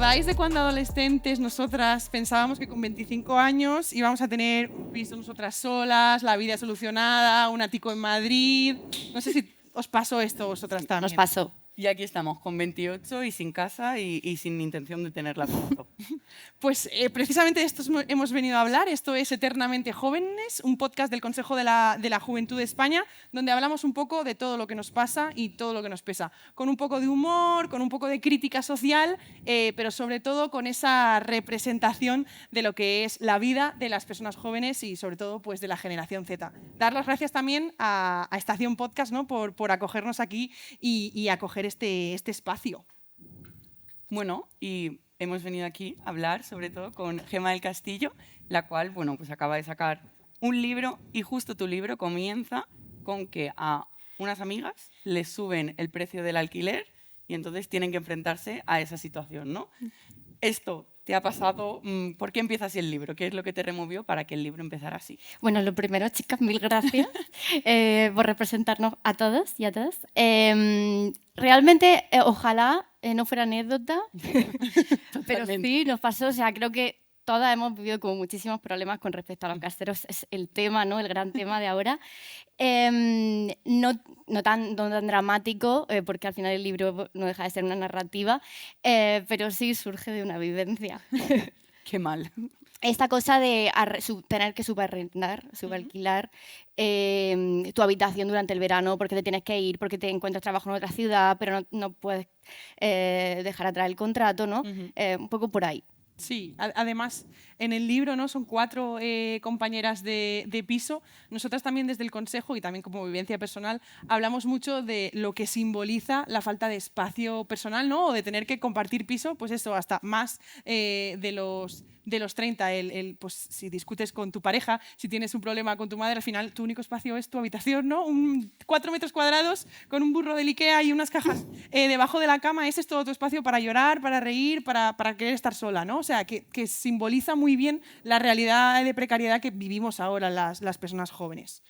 acordáis de cuando adolescentes nosotras pensábamos que con 25 años íbamos a tener un piso nosotras solas, la vida solucionada, un ático en Madrid? No sé si os pasó esto a vosotras también. Nos pasó. Y aquí estamos, con 28 y sin casa y sin intención de tenerla pronto. Pues precisamente de esto hemos venido a hablar. Esto es Eternamente Jóvenes, un podcast del Consejo de la Juventud de España, donde hablamos un poco de todo lo que nos pasa y todo lo que nos pesa. Con un poco de humor, con un poco de crítica social, pero sobre todo con esa representación de lo que es la vida de las personas jóvenes y sobre todo pues, de la generación Z. Dar las gracias también a Estación Podcast, ¿no? por acogernos aquí y acoger este espacio. Bueno, y hemos venido aquí a hablar sobre todo con Gemma del Castillo, la cual, bueno, pues acaba de sacar un libro y justo tu libro comienza con que a unas amigas les suben el precio del alquiler y entonces tienen que enfrentarse a esa situación, ¿no? Esto te ha pasado, ¿por qué empieza así el libro? ¿Qué es lo que te removió para que el libro empezara así? Bueno, lo primero, chicas, mil gracias por representarnos a todos y a todas. Realmente, ojalá no fuera anécdota, pero sí nos pasó. O sea, creo que todas hemos vivido como muchísimos problemas con respecto a los caseros. Es el tema, ¿no? El gran tema de ahora. No tan dramático, porque al final el libro no deja de ser una narrativa, pero sí surge de una vivencia. Qué mal. Esta cosa de tener que subalquilar tu habitación durante el verano porque te tienes que ir, porque te encuentras trabajo en otra ciudad, pero no puedes dejar atrás el contrato, ¿no? Un poco por ahí. Sí, además en el libro ¿no? son 4 compañeras de piso. Nosotras también desde el Consejo y también como vivencia personal hablamos mucho de lo que simboliza la falta de espacio personal, ¿no? O de tener que compartir piso, pues eso, hasta más de los 30. Pues si discutes con tu pareja, si tienes un problema con tu madre, al final tu único espacio es tu habitación, ¿no? 4 metros cuadrados con un burro del Ikea y unas cajas debajo de la cama. Ese es todo tu espacio para llorar, para reír, para querer estar sola, ¿no? O sea, que simboliza muy bien la realidad de precariedad que vivimos ahora las personas jóvenes.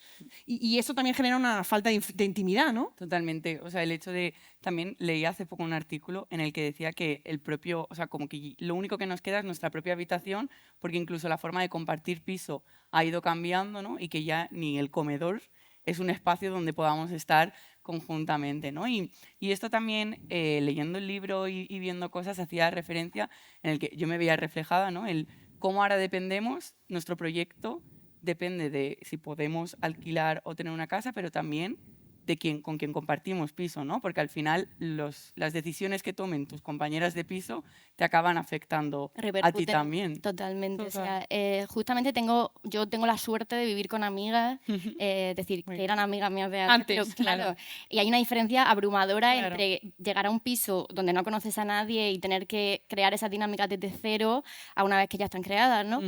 Y eso también genera una falta de intimidad, ¿no? Totalmente. O sea, el hecho de... También leí hace poco un artículo en el que decía que el propio... O sea, como que lo único que nos queda es nuestra propia habitación, porque incluso la forma de compartir piso ha ido cambiando, ¿no? Y que ya ni el comedor es un espacio donde podamos estar conjuntamente, ¿no? Y esto también, leyendo el libro y viendo cosas, hacía referencia en el que yo me veía reflejada, ¿no? El cómo ahora dependemos, nuestro proyecto depende de si podemos alquilar o tener una casa, pero también de con quien compartimos piso, ¿no? Porque al final las decisiones que tomen tus compañeras de piso te acaban afectando a ti también. Totalmente. Total. O sea, justamente yo tengo la suerte de vivir con amigas, es decir, que eran amigas mías de antes. Antes, pero, claro. Y hay una diferencia abrumadora Claro. entre llegar a un piso donde no conoces a nadie y tener que crear esa dinámica desde cero a una vez que ya están creadas, ¿no?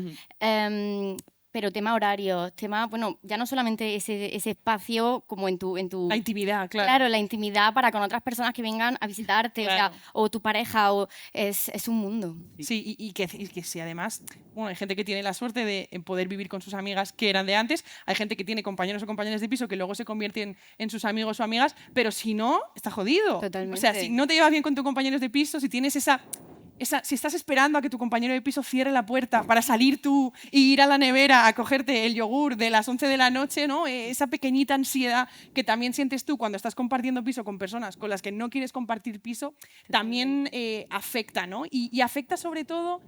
Pero tema horarios, bueno, ya no solamente ese espacio como en tu... La intimidad, claro. Claro, la intimidad para con otras personas que vengan a visitarte, Claro. o sea, o tu pareja, es un mundo. Sí, y que sí, además, bueno, hay gente que tiene la suerte de poder vivir con sus amigas que eran de antes, hay gente que tiene compañeros o compañeras de piso que luego se convierten en sus amigos o amigas, pero si no, está jodido. Totalmente. O sea, si no te llevas bien con tus compañeros de piso, si tienes si estás esperando a que tu compañero de piso cierre la puerta para salir tú e ir a la nevera a cogerte el yogur de las 11 de la noche, ¿no? Esa pequeñita ansiedad que también sientes tú cuando estás compartiendo piso con personas con las que no quieres compartir piso, también afecta, ¿no? Y afecta sobre todo...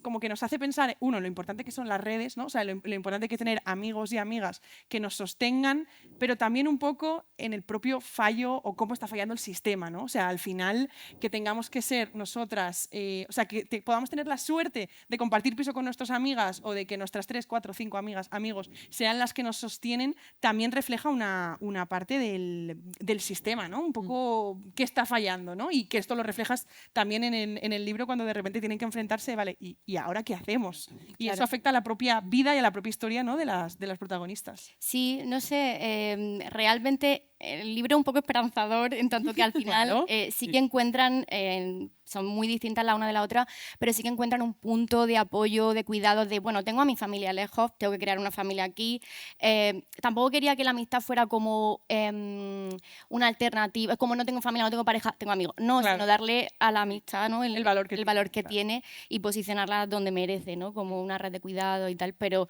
como que nos hace pensar, uno, lo importante que son las redes, ¿no? O sea, lo importante que es tener amigos y amigas que nos sostengan, pero también un poco en el propio fallo o cómo está fallando el sistema, ¿no? O sea, al final que tengamos que ser nosotras, o sea, que podamos tener la suerte de compartir piso con nuestras amigas o de que nuestras 3, 4, 5 amigas, amigos sean las que nos sostienen, también refleja una parte del sistema, ¿no? Un poco qué está fallando, ¿no? Y que esto lo reflejas también en el libro cuando de repente tienen que enfrentarse, vale, ¿y ahora qué hacemos? Y Claro. eso afecta a la propia vida y a la propia historia, ¿no? de las protagonistas. Sí, no sé, realmente el libro es un poco esperanzador, en tanto que al final Claro. sí que encuentran, son muy distintas la una de la otra, pero sí que encuentran un punto de apoyo, de cuidado, de, bueno, tengo a mi familia lejos, tengo que crear una familia aquí. Tampoco quería que la amistad fuera como una alternativa, como no tengo familia, no tengo pareja, tengo amigos. No, Claro. sino darle a la amistad, ¿no? El valor que el tiene, valor que claro. tiene y posicionarla donde merece, ¿no? Como una red de cuidado y tal, pero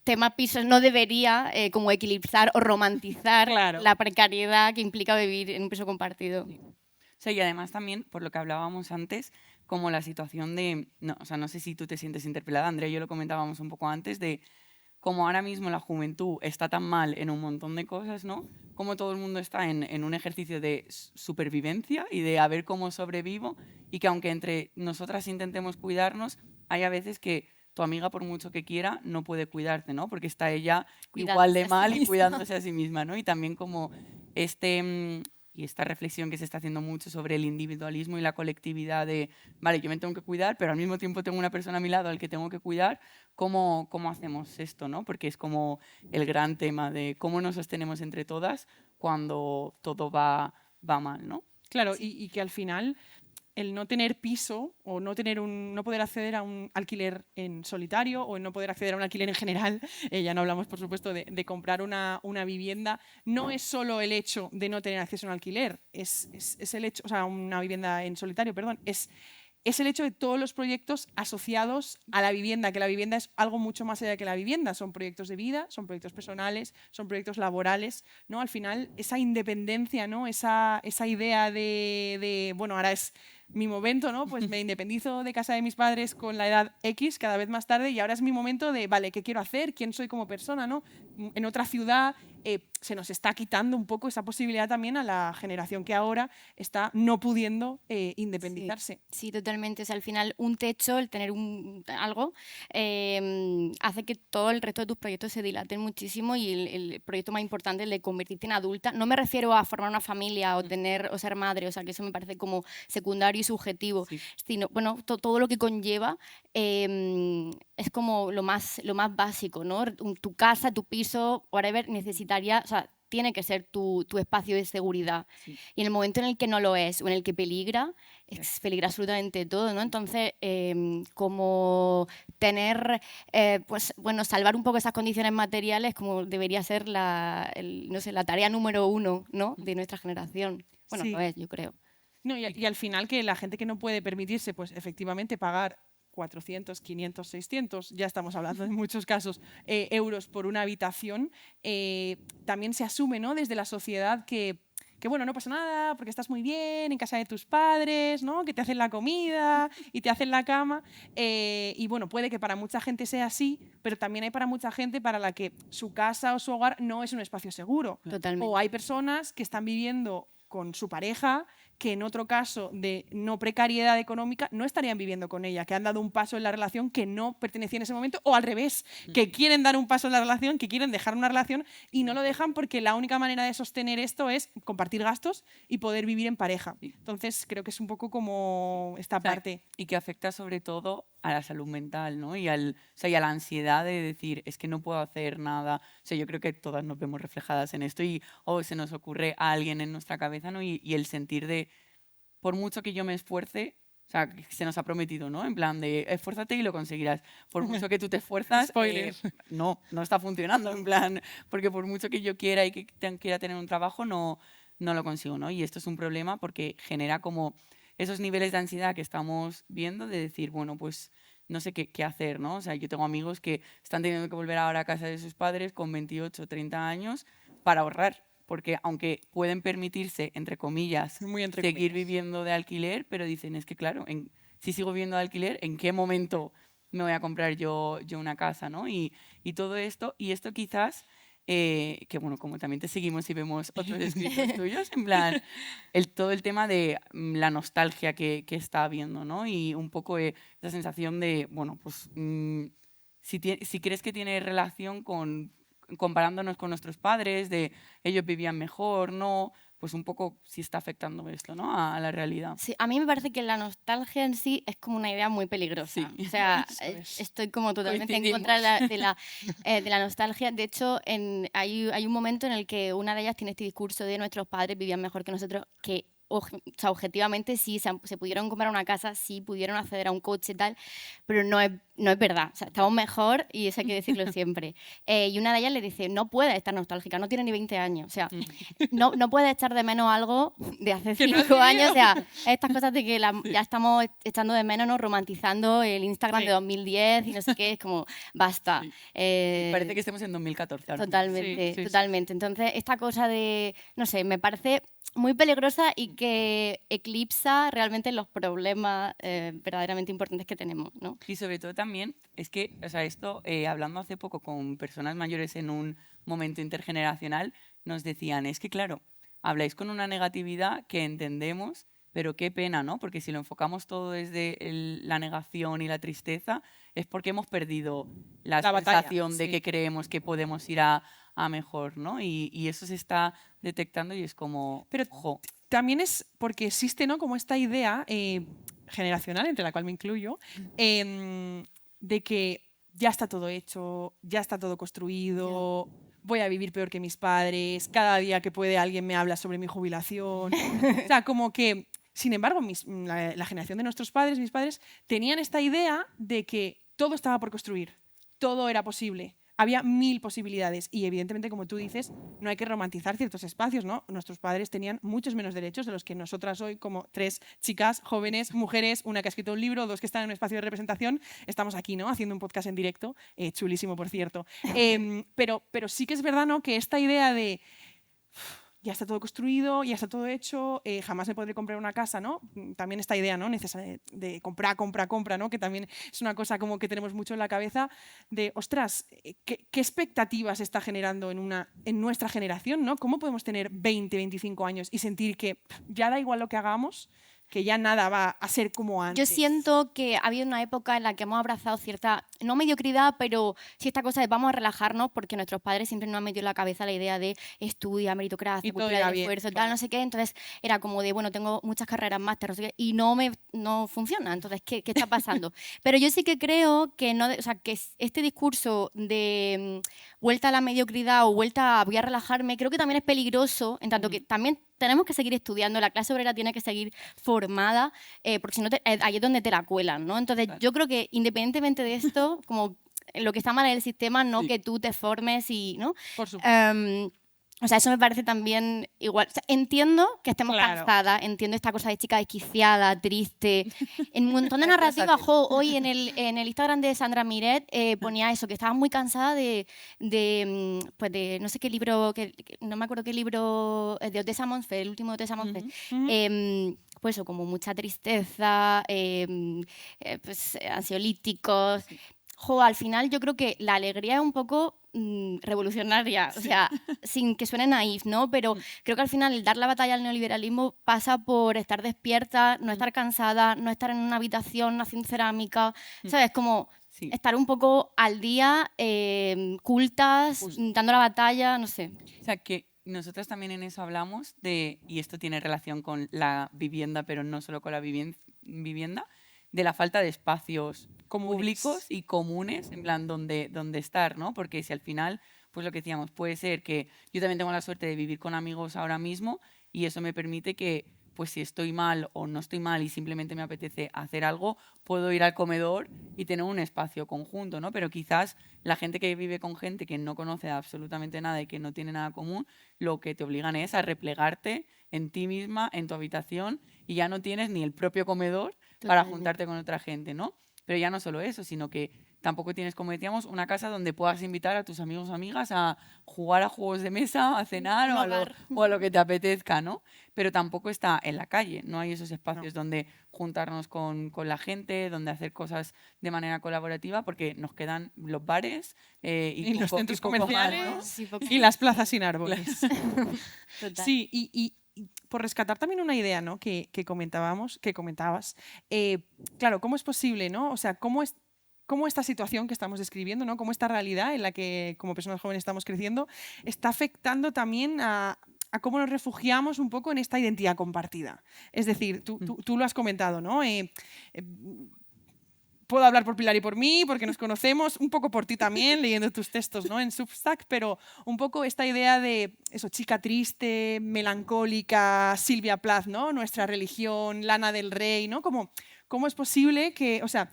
tema pisos no debería como equilibrar o romantizar Claro. la precariedad que implica vivir en un piso compartido. Sí. O sea, y además también, por lo que hablábamos antes, como la situación de, no, o sea, no sé si tú te sientes interpelada, Andrea, yo lo comentábamos un poco antes, de cómo ahora mismo la juventud está tan mal en un montón de cosas, ¿no? Como todo el mundo está en un ejercicio de supervivencia y de a ver cómo sobrevivo, y que aunque entre nosotras intentemos cuidarnos, hay a veces que tu amiga, por mucho que quiera, no puede cuidarte, ¿no? Porque está ella igual Cuidándose de a sí mal y misma. cuidándose a sí misma, ¿no? Y también como y esta reflexión que se está haciendo mucho sobre el individualismo y la colectividad de, vale, yo me tengo que cuidar, pero al mismo tiempo tengo una persona a mi lado al que tengo que cuidar. ¿Cómo hacemos esto, ¿no? Porque es como el gran tema de cómo nos sostenemos entre todas cuando todo va mal, ¿no? Claro, y que al final el no tener piso o no poder acceder a un alquiler en solitario o el no poder acceder a un alquiler en general, ya no hablamos por supuesto de comprar una vivienda, no es solo el hecho de no tener acceso a un alquiler, es el hecho, o sea, una vivienda en solitario, perdón, es el hecho de todos los proyectos asociados a la vivienda, que la vivienda es algo mucho más allá que la vivienda, son proyectos de vida, son proyectos personales, son proyectos laborales, ¿no? Al final, esa independencia, ¿no? Esa idea bueno, ahora es mi momento, ¿no? Pues me independizo de casa de mis padres con la edad X cada vez más tarde y ahora es mi momento de, vale, ¿qué quiero hacer? ¿Quién soy como persona, ¿no? En otra ciudad se nos está quitando un poco esa posibilidad también a la generación que ahora está no pudiendo independizarse. Sí, totalmente. O sea, al final un techo, el tener algo, hace que todo el resto de tus proyectos se dilaten muchísimo y el proyecto más importante, el de convertirte en adulta, no me refiero a formar una familia o tener o ser madre, o sea, que eso me parece como secundario y subjetivo, Sí. sino, bueno, todo lo que conlleva es como lo más básico, ¿no? Tu casa, tu piso, whatever, necesitaría, o sea, tiene que ser tu espacio de seguridad. Sí. Y en el momento en el que no lo es o en el que peligra, peligra absolutamente todo, ¿no? Entonces, como tener, pues, bueno, salvar un poco esas condiciones materiales como debería ser no sé, la tarea número uno, ¿no? De nuestra generación. Bueno, Sí. lo es, yo creo. No, y al final que la gente que no puede permitirse, pues efectivamente pagar 400, 500, 600, ya estamos hablando en muchos casos, euros por una habitación, también se asume, ¿no? Desde la sociedad que, bueno, no pasa nada porque estás muy bien en casa de tus padres, ¿no? Que te hacen la comida y te hacen la cama. Y bueno, puede que para mucha gente sea así, pero también hay para mucha gente para la que su casa o su hogar no es un espacio seguro. Totalmente. O hay personas que están viviendo con su pareja que en otro caso de no precariedad económica no estarían viviendo con ella, que han dado un paso en la relación que no pertenecía en ese momento, o al revés, que quieren dar un paso en la relación, que quieren dejar una relación y no lo dejan porque la única manera de sostener esto es compartir gastos y poder vivir en pareja. Entonces creo que es un poco como esta O sea, parte. y que afecta sobre todo a la salud mental, ¿no? Y o sea, y a la ansiedad de decir, es que no puedo hacer nada. O sea, yo creo que todas nos vemos reflejadas en esto y se nos ocurre a alguien en nuestra cabeza, ¿no? Y el sentir de, por mucho que yo me esfuerce, o sea, que se nos ha prometido, ¿no? En plan de, esfuérzate y lo conseguirás. Por mucho que tú te esfuerzas, Spoiler. no está funcionando, en plan, porque por mucho que yo quiera y que quiera tener un trabajo, no lo consigo, ¿no? Y esto es un problema porque genera como esos niveles de ansiedad que estamos viendo de decir, bueno, pues no sé qué hacer, ¿no? O sea, yo tengo amigos que están teniendo que volver ahora a casa de sus padres con 28 o 30 años para ahorrar, porque aunque pueden permitirse, entre comillas, Muy entre seguir comillas. viviendo de alquiler, pero dicen, es que claro, si sigo viviendo de alquiler, ¿en qué momento me voy a comprar yo una casa, ¿no? Y todo esto, y esto quizás que bueno, como también te seguimos y vemos otros escritos tuyos, en plan, todo el tema de la nostalgia que está habiendo, ¿no? Y un poco esa sensación de, bueno, pues si crees que tiene relación con comparándonos con nuestros padres, de ellos vivían mejor, no, pues un poco si está afectando esto, ¿no? A la realidad. Sí, a mí me parece que la nostalgia en sí es como una idea muy peligrosa. Sí. O sea, Eso es. estoy como totalmente en Coincidimos. contra de la nostalgia. De hecho, hay un momento en el que una de ellas tiene este discurso de nuestros padres vivían mejor que nosotros, que o sea, objetivamente sí se pudieron comprar una casa, sí pudieron acceder a un coche y tal, pero no es verdad. O sea, estamos mejor y eso hay que decirlo siempre. Y una de ellas le dice, no puedes estar nostálgica, no tiene ni 20 años. O sea, no puedes echar de menos algo de hace Que no has 5 años. O vivido. sea, estas cosas de que ya estamos echando de menos, ¿no? Romantizando el Instagram Sí. de 2010 y no sé qué, es como, basta. Parece que estemos en 2014 ahora. Totalmente, Sí, sí, sí. totalmente. Entonces, esta cosa de, no sé, me parece muy peligrosa y que eclipsa realmente los problemas verdaderamente importantes que tenemos, ¿no? Y sobre todo también es que, o sea, esto, hablando hace poco con personas mayores en un momento intergeneracional, nos decían, es que claro, habláis con una negatividad que entendemos, pero qué pena, ¿no? Porque si lo enfocamos todo desde la negación y la tristeza, es porque hemos perdido la La batalla, sensación de sí. que creemos que podemos ir a mejor, ¿no? Y eso se está detectando y es como, Pero jo, también es porque existe, ¿no? Como esta idea generacional, entre la cual me incluyo, de que ya está todo hecho, ya está todo construido, voy a vivir peor que mis padres, cada día que puede alguien me habla sobre mi jubilación. O sea, como que, sin embargo, la generación de nuestros padres, mis padres, tenían esta idea de que todo estaba por construir, todo era posible. Había 1000 posibilidades y evidentemente, como tú dices, no hay que romantizar ciertos espacios, ¿no? Nuestros padres tenían muchos menos derechos de los que nosotras hoy, como 3 chicas, jóvenes, mujeres, una que ha escrito un libro, 2 que están en un espacio de representación, estamos aquí, ¿no? Haciendo un podcast en directo, chulísimo, por cierto. Pero sí que es verdad, ¿no? Que esta idea de ya está todo construido, ya está todo hecho, jamás me podré comprar una casa, ¿no? También esta idea, ¿no? De comprar, compra, ¿no? Que también es una cosa como que tenemos mucho en la cabeza de, ostras, ¿qué expectativas está generando en nuestra generación, ¿no? ¿Cómo podemos tener 20, 25 años y sentir que ya da igual lo que hagamos, que ya nada va a ser como Yo antes? siento que ha habido una época en la que hemos abrazado cierta, no mediocridad, pero sí esta cosa de vamos a relajarnos porque nuestros padres siempre nos han metido en la cabeza la idea de estudia, meritocracia, Y todo cultura irá del bien, esfuerzo, tal, claro. no sé qué. Entonces era como de, bueno, tengo muchas carreras, máster, no sé qué, y no funciona. Entonces, ¿qué está pasando? Pero yo sí que creo que, o sea, que este discurso de vuelta a la mediocridad o vuelta a voy a relajarme, creo que también es peligroso, en tanto que también tenemos que seguir estudiando, la clase obrera tiene que seguir formada, porque si no, ahí es donde te la cuelan, ¿no? Entonces, Claro. yo creo que independientemente de esto, como lo que está mal en el sistema, no Sí. que tú te formes y, ¿no? Por supuesto. O sea, eso me parece también igual. O sea, entiendo que estemos Claro. cansadas, entiendo esta cosa de chica desquiciada, triste. En un montón de Hay cosas narrativas, que- hoy en el Instagram de Sandra Miret ponía eso, que estaba muy cansada pues de no sé qué libro, no me acuerdo qué libro, de Otessa Monfort, el último de Otessa Monfort. Pues eso, como mucha tristeza, pues, ansiolíticos. Jo, al final yo creo que la alegría es un poco revolucionaria, o sea, sin que suene naif, ¿no? Pero creo que al final el dar la batalla al neoliberalismo pasa por estar despierta, no estar cansada, no estar en una habitación haciendo cerámica, ¿sabes? Como Sí. estar un poco al día, cultas, Justo. dando la batalla, no sé. O sea, que nosotras también en eso hablamos de, y esto tiene relación con la vivienda, pero no solo con la vivienda, de la falta de espacios públicos y comunes, en plan, donde estar, ¿no? Porque si al final, pues lo que decíamos, puede ser que yo también tengo la suerte de vivir con amigos ahora mismo y eso me permite que, pues si estoy mal o no estoy mal y simplemente me apetece hacer algo, puedo ir al comedor y tener un espacio conjunto, ¿no? Pero quizás la gente que vive con gente que no conoce absolutamente nada y que no tiene nada común, lo que te obligan es a replegarte en ti misma, en tu habitación, y ya no tienes ni el propio comedor para Totalmente. juntarte con otra gente, ¿no? Pero ya no solo eso, sino que tampoco tienes, como decíamos, una casa donde puedas invitar a tus amigos o amigas a jugar a juegos de mesa, a cenar Un o hogar. a lo que te apetezca, ¿no? Pero tampoco está en la calle, no hay esos espacios donde juntarnos con la gente, donde hacer cosas de manera colaborativa, porque nos quedan los bares Y los centros poco más, comerciales. ¿no? Sí, poco- Y las plazas sin árboles. total. Sí, y por rescatar también una idea, ¿no? que comentabas, claro, ¿cómo es posible, ¿no? O sea, cómo esta situación que estamos describiendo, ¿no? Cómo esta realidad en la que como personas jóvenes estamos creciendo, está afectando también a a cómo nos refugiamos un poco en esta identidad compartida. Es decir, tú lo has comentado, ¿no? Puedo hablar por Pilar y por mí, porque nos conocemos, un poco por ti también, leyendo tus textos, ¿no? En Substack, pero un poco esta idea de eso, chica triste, melancólica, Silvia Plath, ¿no? Nuestra religión, Lana del Rey, ¿no? ¿Cómo es posible que, o sea,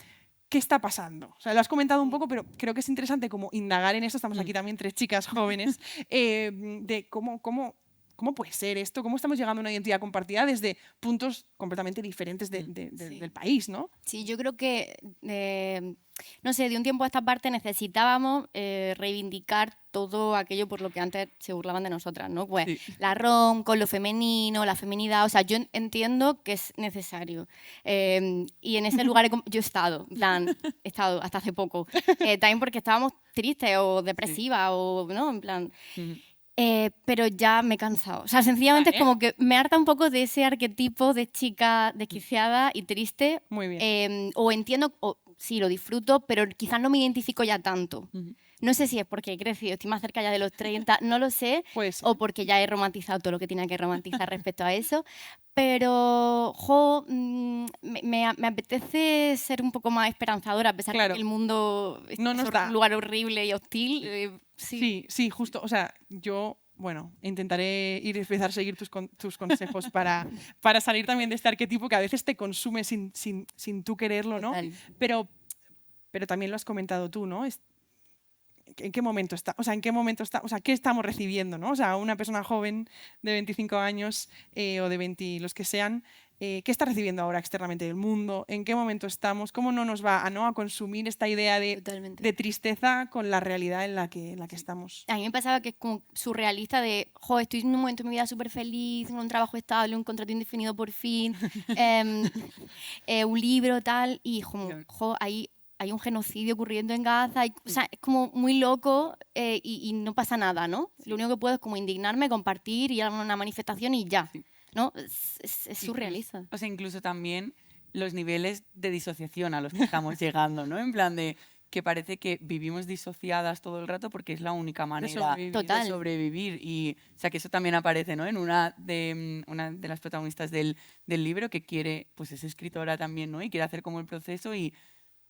qué está pasando? O sea, lo has comentado un poco, pero creo que es interesante como indagar en esto, estamos aquí también 3 chicas jóvenes, de ¿cómo puede ser esto? ¿Cómo estamos llegando a una identidad compartida desde puntos completamente diferentes del país, ¿no? Sí, yo creo que, no sé, de un tiempo a esta parte necesitábamos reivindicar todo aquello por lo que antes se burlaban de nosotras, ¿no? Pues la rom, con lo femenino, la feminidad, o sea, yo entiendo que es necesario. Y en ese lugar yo he estado, he estado hasta hace poco, también porque estábamos tristes o depresivas o, ¿no? En plan... pero ya me he cansado. O sea, sencillamente es como que me harta un poco de ese arquetipo de chica desquiciada y triste. Muy bien. O entiendo, sí, lo disfruto, pero quizás no me identifico ya tanto. No sé si es porque he crecido, estoy más cerca ya de los 30, no lo sé. Pues, o porque ya he romantizado todo lo que tenía que romantizar respecto a eso. Pero, me apetece ser un poco más esperanzadora, a pesar de que el mundo es un lugar horrible y hostil. Sí, justo. O sea, yo, bueno, intentaré empezar a seguir tus consejos para salir también de este arquetipo que a veces te consume sin tú quererlo, ¿no? Pero también lo has comentado tú, ¿no? ¿En qué momento está? O sea, ¿qué estamos recibiendo, ¿no? O sea, una persona joven de 25 años o de 20, los que sean, ¿qué está recibiendo ahora externamente del mundo? ¿En qué momento estamos? ¿Cómo no nos va a consumir esta idea de tristeza con la realidad en la que estamos? A mí me pasaba que es como surrealista de, estoy en un momento de mi vida súper feliz, con un trabajo estable, un contrato indefinido por fin, un libro, tal, y hay un genocidio ocurriendo en Gaza, o sea, es como muy loco y no pasa nada, ¿no? Lo único que puedo es como indignarme, compartir, ir a una manifestación y ya, ¿no? Es surrealista. O sea, incluso también los niveles de disociación a los que estamos llegando, ¿no? En plan de que parece que vivimos disociadas todo el rato porque es la única manera de sobrevivir. Y, o sea, que eso también aparece, ¿no? En una de las protagonistas del libro que quiere, pues es escritora también, ¿no? Y quiere hacer como el proceso y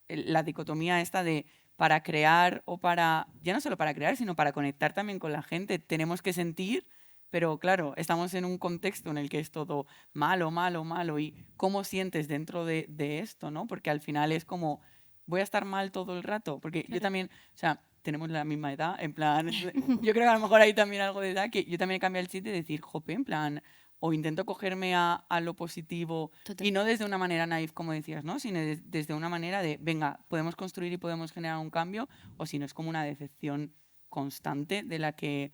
la dicotomía esta de para crear o para, ya no solo para crear, sino para conectar también con la gente, tenemos que sentir, pero claro, estamos en un contexto en el que es todo malo, malo, malo, y cómo sientes dentro de esto, ¿no? Porque al final es como, voy a estar mal todo el rato, porque yo también, o sea, tenemos la misma edad, en plan, yo creo que a lo mejor hay también algo de edad que yo también he cambiado el chip de decir, jope, en plan, o intento cogerme a lo positivo y no desde una manera naif, como decías, ¿no? Sino desde una manera de, venga, podemos construir y podemos generar un cambio, o si no es como una decepción constante de la que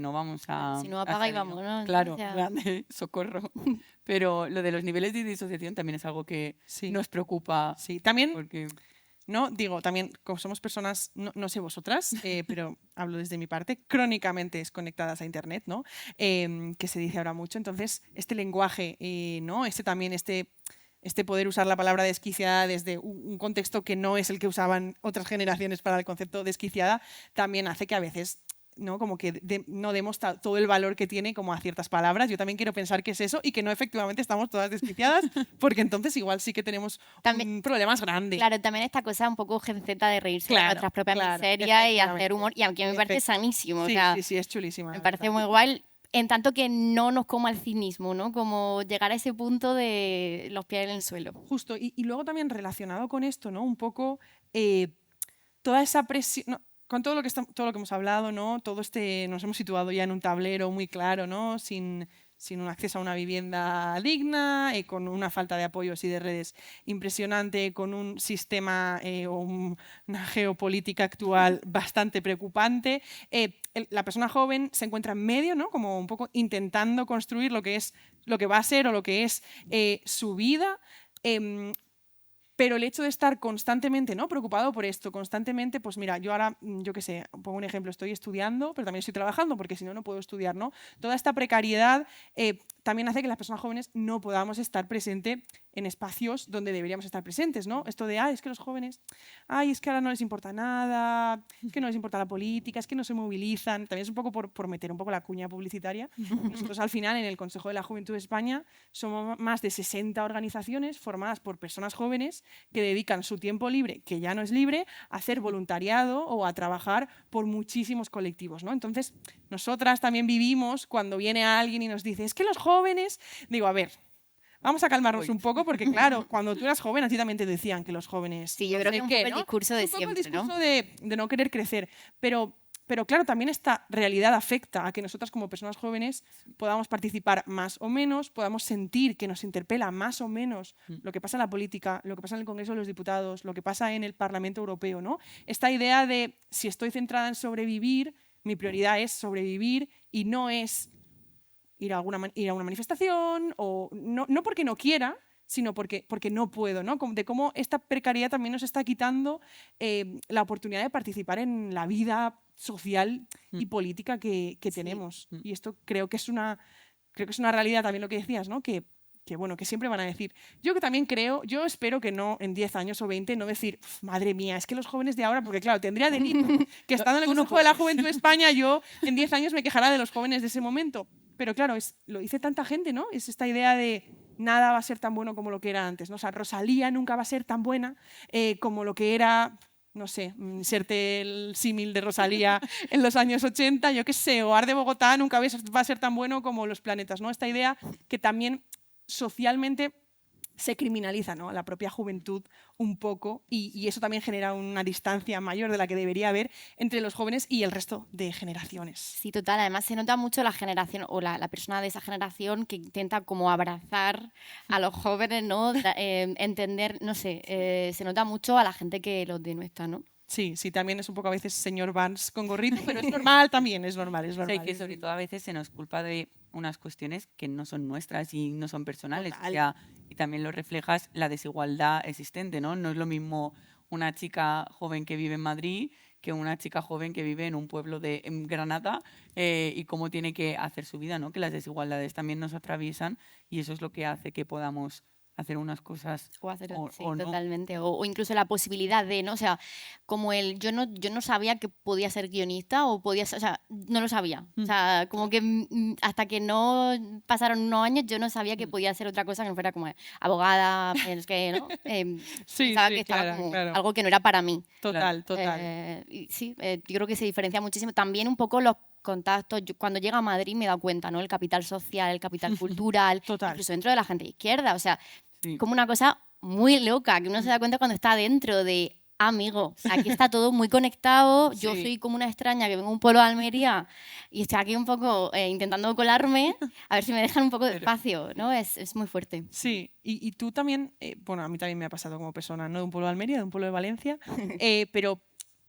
no vamos a... Si no apaga y vamos, ¿no? Claro, grande, socorro. Pero lo de los niveles de disociación también es algo que nos preocupa. Sí, también... Porque... No, digo, también como somos personas, no sé vosotras, pero hablo desde mi parte, crónicamente desconectadas a Internet, ¿no? Que se dice ahora mucho. Entonces, este lenguaje, ¿no? Este poder usar la palabra desquiciada desde un contexto que no es el que usaban otras generaciones para el concepto desquiciada, también hace que a veces... ¿no? Como que no demos todo el valor que tiene como a ciertas palabras. Yo también quiero pensar que es eso y que no efectivamente estamos todas desquiciadas, porque entonces igual sí que tenemos problemas grandes. Claro, también esta cosa un poco genceta de reírse de nuestras propias miserias y hacer humor, y aunque me parece sanísimo. Sí, es chulísima. Me parece muy guay, en tanto que no nos coma el cinismo, ¿no? Como llegar a ese punto de los pies en el suelo. Justo, y luego también relacionado con esto, ¿no? Un poco toda esa presión... No, con todo lo que hemos hablado, ¿no? Nos hemos situado ya en un tablero muy claro, ¿no? Sin un acceso a una vivienda digna, con una falta de apoyos y de redes impresionante, con un sistema o una geopolítica actual bastante preocupante. La persona joven se encuentra en medio, ¿no? Como un poco intentando construir lo que va a ser o lo que es su vida. Pero el hecho de estar constantemente, ¿no? Preocupado por esto, constantemente, pues mira, yo ahora, yo qué sé, pongo un ejemplo, estoy estudiando, pero también estoy trabajando, porque si no, no puedo estudiar, ¿no? Toda esta precariedad también hace que las personas jóvenes no podamos estar presentes en espacios donde deberíamos estar presentes, ¿no? Esto de, es que los jóvenes, es que ahora no les importa nada, es que no les importa la política, es que no se movilizan. También es un poco por meter un poco la cuña publicitaria. Nosotros al final en el Consejo de la Juventud de España somos más de 60 organizaciones formadas por personas jóvenes que dedican su tiempo libre, que ya no es libre, a hacer voluntariado o a trabajar por muchísimos colectivos, ¿no? Entonces, nosotras también vivimos cuando viene alguien y nos dice, es que los jóvenes, digo, a ver, vamos a calmarnos un poco porque, claro, cuando tú eras joven, a ti también te decían que los jóvenes... Sí, yo creo que es un poco el discurso de siempre, ¿no? Un poco el discurso de no querer crecer, pero claro, también esta realidad afecta a que nosotras como personas jóvenes podamos participar más o menos, podamos sentir que nos interpela más o menos lo que pasa en la política, lo que pasa en el Congreso de los Diputados, lo que pasa en el Parlamento Europeo, ¿no? Esta idea de si estoy centrada en sobrevivir, mi prioridad es sobrevivir y no es ir a una manifestación, o no porque no quiera, sino porque no puedo, ¿no? De cómo esta precariedad también nos está quitando la oportunidad de participar en la vida social y política que tenemos. Y esto creo que es una realidad también lo que decías, ¿no? Que bueno, que siempre van a decir. Yo espero que no en 10 años o 20 no decir, madre mía, es que los jóvenes de ahora, porque claro, tendría delito que estando en el Consejo de la Juventud de España, yo en 10 años me quejara de los jóvenes de ese momento. Pero claro, lo dice tanta gente, ¿no? Es esta idea de nada va a ser tan bueno como lo que era antes, ¿no? O sea, Rosalía nunca va a ser tan buena como lo que era, no sé, serte el símil de Rosalía en los años 80, yo qué sé, o Ar de Bogotá nunca va a ser tan bueno como Los Planetas, ¿no? Esta idea que también socialmente se criminaliza, ¿no? La propia juventud un poco y eso también genera una distancia mayor de la que debería haber entre los jóvenes y el resto de generaciones. Sí, total. Además se nota mucho la generación o la persona de esa generación que intenta como abrazar a los jóvenes, ¿no? Entender, no sé, se nota mucho a la gente que los denuestra, ¿no? Sí, también es un poco a veces señor Vance con gorrito, pero es normal también, es normal. Sí, que sobre todo a veces se nos culpa de unas cuestiones que no son nuestras y no son personales. O sea, y también lo reflejas la desigualdad existente, ¿no? No es lo mismo una chica joven que vive en Madrid que una chica joven que vive en un pueblo en Granada y cómo tiene que hacer su vida, ¿no? Que las desigualdades también nos atraviesan y eso es lo que hace que podamos hacer unas cosas o no. Totalmente. O incluso la posibilidad de, ¿no? O sea, como yo no sabía que podía ser guionista o sea, no lo sabía. O sea, como que hasta que no pasaron unos años yo no sabía que podía hacer otra cosa que no fuera como abogada, es que, ¿no? Pensaba que estaba como algo que no era para mí. Total. Sí, yo creo que se diferencia muchísimo. También un poco los contactos. Cuando llega a Madrid me he dado cuenta, ¿no? El capital social, el capital cultural, incluso dentro de la gente de izquierda. O sea, como una cosa muy loca, que uno se da cuenta cuando está dentro de, amigo, aquí está todo muy conectado, yo soy como una extraña que vengo de un pueblo de Almería y estoy aquí un poco intentando colarme, a ver si me dejan un poco de espacio, ¿no? Es muy fuerte. Sí, y tú también, bueno, a mí también me ha pasado como persona, no de un pueblo de Almería, de un pueblo de Valencia, pero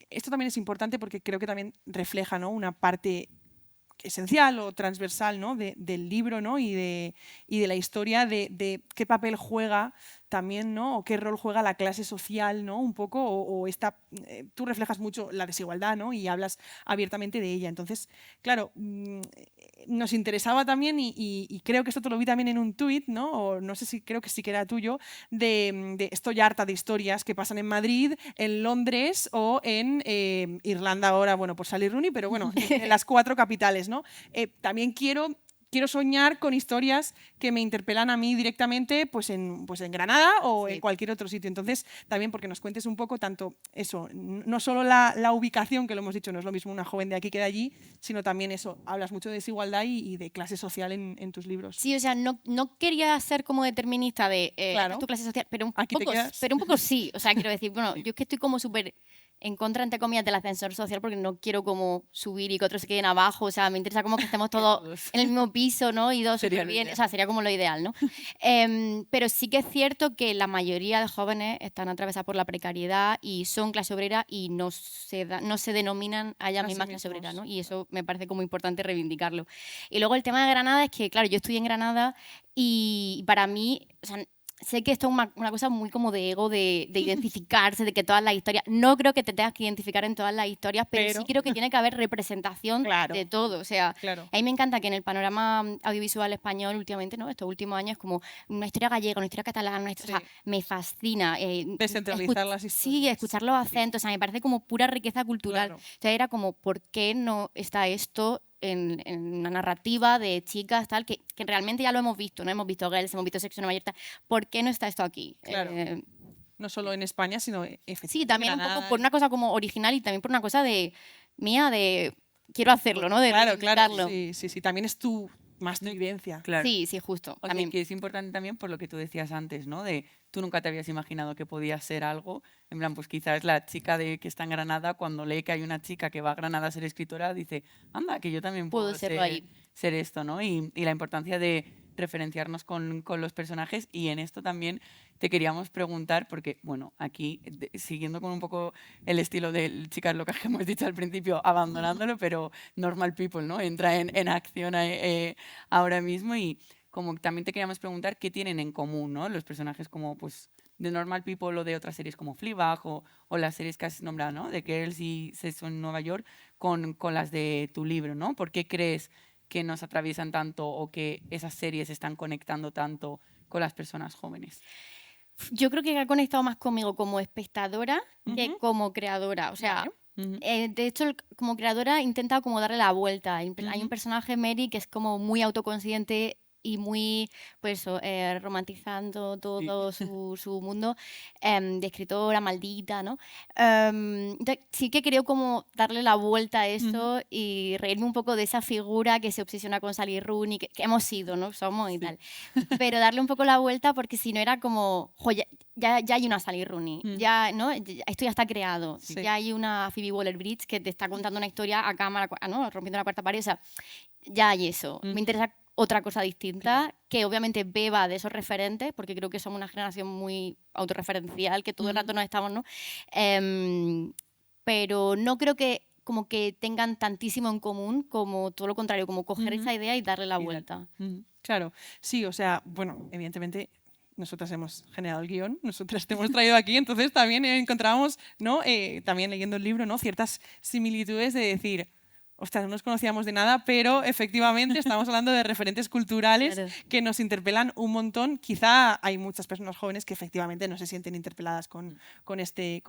esto también es importante porque creo que también refleja, ¿no? Una parte esencial o transversal, ¿no? del libro, ¿no? y de la historia de qué papel juega también, ¿no? O qué rol juega la clase social, ¿no? Un poco, o tú reflejas mucho la desigualdad, ¿no? Y hablas abiertamente de ella. Entonces, claro, nos interesaba también, y creo que esto te lo vi también en un tuit, ¿no? O no sé si, creo que sí que era tuyo, de estoy harta de historias que pasan en Madrid, en Londres o en Irlanda ahora, bueno, por Sally Rooney, pero bueno, en las 4 capitales, ¿no? También quiero soñar con historias que me interpelan a mí directamente pues en Granada o en cualquier otro sitio. Entonces, también porque nos cuentes un poco tanto eso, no solo la ubicación, que lo hemos dicho, no es lo mismo una joven de aquí que de allí, sino también eso, hablas mucho de desigualdad y de clase social en tus libros. Sí, o sea, no quería ser como determinista de tu clase social, pero un poco sí. O sea, quiero decir, bueno, yo es que estoy como súper en contra, entre comillas, del ascensor social porque no quiero como subir y que otros se queden abajo. O sea, me interesa como que estemos todos en el mismo piso, ¿no? Y todos súper bien. O sea, sería como lo ideal, ¿no? Pero sí que es cierto que la mayoría de jóvenes están atravesados por la precariedad y son clase obrera y no se denominan a ellas mismas clase obrera, ¿no? Y eso me parece como importante reivindicarlo. Y luego el tema de Granada es que, claro, yo estudié en Granada y para mí, o sea, sé que esto es una cosa muy como de ego, de identificarse, de que todas las historias... No creo que te tengas que identificar en todas las historias, pero sí creo que tiene que haber representación de todo. O sea, a mí me encanta que en el panorama audiovisual español últimamente, ¿no? Estos últimos años, como una historia gallega, una historia catalana, o sea, me fascina. Descentralizar las historias. Sí, escuchar los acentos, o sea, me parece como pura riqueza cultural. O sea, era como, ¿por qué no está esto en una narrativa de chicas, tal, que realmente ya lo hemos visto, ¿no? Hemos visto Girls, hemos visto Sexo en Nueva York, ¿por qué no está esto aquí? Claro. No solo en España, sino sí, también un poco por una cosa como original y también por una cosa de mía, de quiero hacerlo, ¿no? De claro. Sí, también es más tu vivencia. Claro. Sí, justo. O sea, que es importante también por lo que tú decías antes, ¿no? De tú nunca te habías imaginado que podías ser algo. En plan, pues quizás la chica que está en Granada, cuando lee que hay una chica que va a Granada a ser escritora, dice, anda, que yo también puedo ser esto, ¿no? Y la importancia de referenciarnos con los personajes. Y en esto también te queríamos preguntar, porque, bueno, aquí, siguiendo con un poco el estilo de chicas locas que hemos dicho al principio, abandonándolo, pero Normal People, ¿no? Entra en acción ahora mismo y como también te queríamos preguntar qué tienen en común, ¿no? Los personajes como, pues, de Normal People o de otras series como Fleabag o las series que has nombrado, ¿no? De Girls y Sexo en Nueva York con las de tu libro, ¿no? ¿Por qué crees que nos atraviesan tanto o que esas series están conectando tanto con las personas jóvenes? Yo creo que ha conectado más conmigo como espectadora que como creadora. O sea, de hecho, como creadora he intentado como darle la vuelta. Hay un personaje, Mary, que es como muy autoconsciente y muy, pues, romantizando todo su mundo de escritora maldita, ¿no? Sí que creo como darle la vuelta a eso y reírme un poco de esa figura que se obsesiona con Sally Rooney, que hemos sido, ¿no? Somos y tal. Pero darle un poco la vuelta porque si no era como, ya hay una Sally Rooney, ya, ¿no? Esto ya está creado. Ya hay una Phoebe Waller-Bridge que te está contando una historia a cámara, ¿no? Rompiendo la cuarta pared, o sea, ya hay eso. Me interesa otra cosa distinta, que obviamente beba de esos referentes, porque creo que somos una generación muy autorreferencial, que todo el rato nos estamos, ¿no? Pero no creo que como que tengan tantísimo en común como todo lo contrario, como coger esa idea y darle la vuelta. Claro, sí, o sea, bueno, evidentemente nosotras hemos generado el guión, nosotras te hemos traído aquí, entonces también encontramos, ¿no? También leyendo el libro, ¿no? Ciertas similitudes de decir, ostras, no nos conocíamos de nada, pero efectivamente estamos hablando de referentes culturales que nos interpelan un montón. Quizá hay muchas personas jóvenes que efectivamente no se sienten interpeladas con este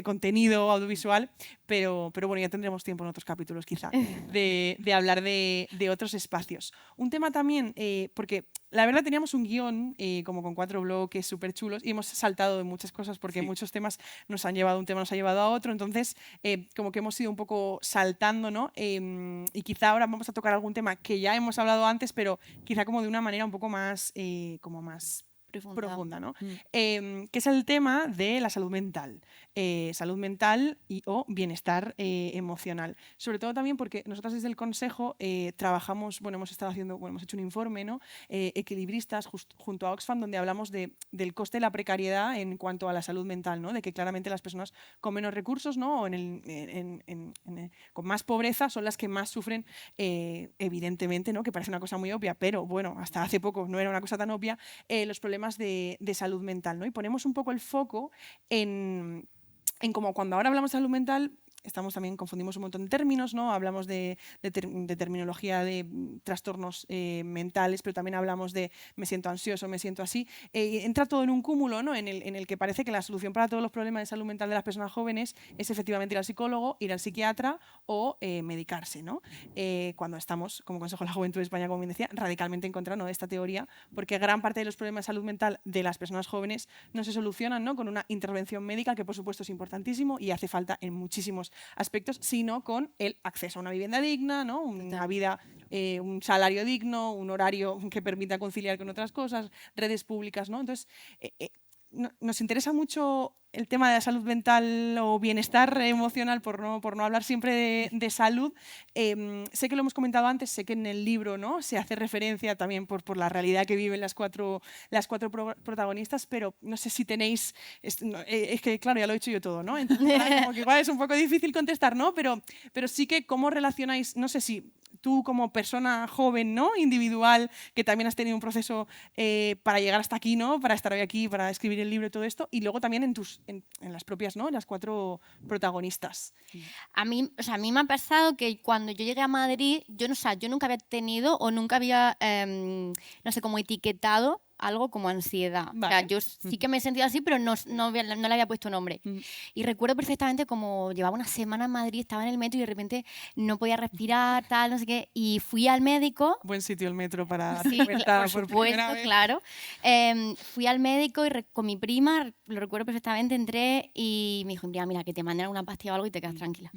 contenido audiovisual, pero bueno, ya tendremos tiempo en otros capítulos quizá de hablar de otros espacios. Un tema también, porque la verdad teníamos un guión como con 4 bloques súper chulos y hemos saltado de muchas cosas porque muchos temas nos han llevado, un tema nos ha llevado a otro, entonces como que hemos ido un poco saltando, ¿no? Y quizá ahora vamos a tocar algún tema que ya hemos hablado antes, pero quizá como de una manera un poco más, como más profunda, ¿no? Que es el tema de la salud mental. Salud mental o bienestar emocional. Sobre todo también porque nosotros desde el Consejo trabajamos, bueno, hemos hecho un informe, ¿no? Equilibristas junto a Oxfam, donde hablamos del coste de la precariedad en cuanto a la salud mental, ¿no? De que claramente las personas con menos recursos, ¿no? O con más pobreza son las que más sufren, evidentemente, ¿no? Que parece una cosa muy obvia, pero bueno, hasta hace poco no era una cosa tan obvia, los problemas de salud mental, ¿no? Y ponemos un poco el foco en como cuando ahora hablamos de salud mental, confundimos un montón de términos, ¿no? Hablamos de terminología de trastornos mentales, pero también hablamos de me siento ansioso, me siento así. Entra todo en un cúmulo, ¿no? en el que parece que la solución para todos los problemas de salud mental de las personas jóvenes es efectivamente ir al psicólogo, ir al psiquiatra o medicarse, ¿no? Cuando estamos, como Consejo de la Juventud de España, como bien decía, radicalmente en contra, ¿no? de esta teoría, porque gran parte de los problemas de salud mental de las personas jóvenes no se solucionan, ¿no? con una intervención médica, que por supuesto es importantísimo y hace falta en muchísimos aspectos, sino con el acceso a una vivienda digna, ¿no? Una vida, un salario digno, un horario que permita conciliar con otras cosas, redes públicas, ¿no? Entonces, nos interesa mucho el tema de la salud mental o bienestar emocional, por no hablar siempre de salud. Sé que lo hemos comentado antes, sé que en el libro, ¿no? se hace referencia también por la realidad que viven las cuatro protagonistas, pero no sé si tenéis... Es que, claro, ya lo he dicho yo todo, ¿no? Entonces, como que igual es un poco difícil contestar, ¿no? Pero sí que cómo relacionáis, no sé si tú como persona joven, ¿no? Individual, que también has tenido un proceso para llegar hasta aquí, ¿no? Para estar hoy aquí, para escribir el libro y todo esto, y luego también en las propias, ¿no? En las 4 protagonistas. A mí, o sea, a mí me ha pasado que cuando yo llegué a Madrid, yo, no, o sea, yo nunca había tenido o nunca había, no sé, como etiquetado algo como ansiedad. O sea, Vale. yo sí que me he sentido así, pero no le había puesto nombre. Y recuerdo perfectamente como llevaba una semana en Madrid, estaba en el metro y de repente no podía respirar, tal, no sé qué. Y fui al médico. Buen sitio el metro para Sí, darte cuenta por por supuesto, primera vez. claro. Fui al médico y con mi prima, lo recuerdo perfectamente, entré y me dijo, mira, que te manden alguna pastilla o algo y te quedas tranquila.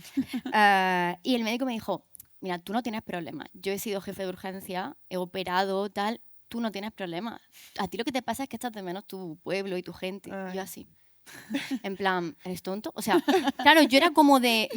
Y el médico me dijo, mira, tú no tienes problemas. Yo he sido jefe de urgencia, he operado, tal, tú no tienes problemas. A ti lo que te pasa es que echas de menos tu pueblo y tu gente. Y yo Ay. así. En plan, ¿eres tonto? O sea, claro, yo era como de,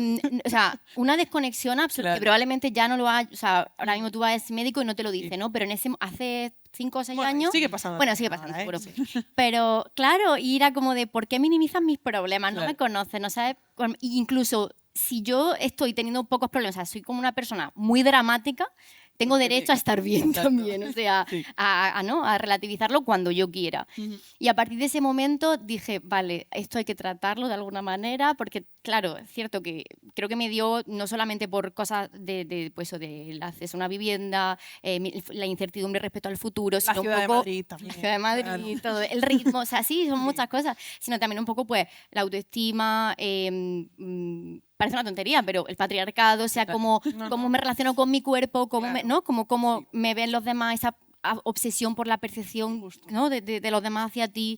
o sea, una desconexión absoluta, Claro. que probablemente ya no lo hay, o sea, ahora mismo tú vas a ese médico y no te lo dice, Sí. ¿no? Pero hace 5 o 6 Bueno, años... sigue pasando. Bueno, sigue también pasando, ahora, seguro. Sí. Pero, claro, y era como de, ¿por qué minimizas mis problemas? No me Claro. conoces, no sabes. Y incluso si yo estoy teniendo pocos problemas, o sea, soy como una persona muy dramática, tengo Porque derecho a estar bien Exacto. también, o sea, Sí. ¿no? A relativizarlo cuando yo quiera. Y a partir de ese momento dije, vale, esto hay que tratarlo de alguna manera, porque claro, es cierto que creo que me dio no solamente por cosas pues, del acceso a una vivienda, la incertidumbre respecto al futuro, La sino un ciudad de poco Madrid también. la ciudad de Madrid, claro. todo, el ritmo, o sea, sí, son muchas cosas, sino también un poco pues la autoestima, parece una tontería, pero el patriarcado, o sea, cómo me relaciono con mi cuerpo, cómo Claro. ¿no? Cómo me ven los demás, esa obsesión por la percepción, ¿no? de los demás hacia ti.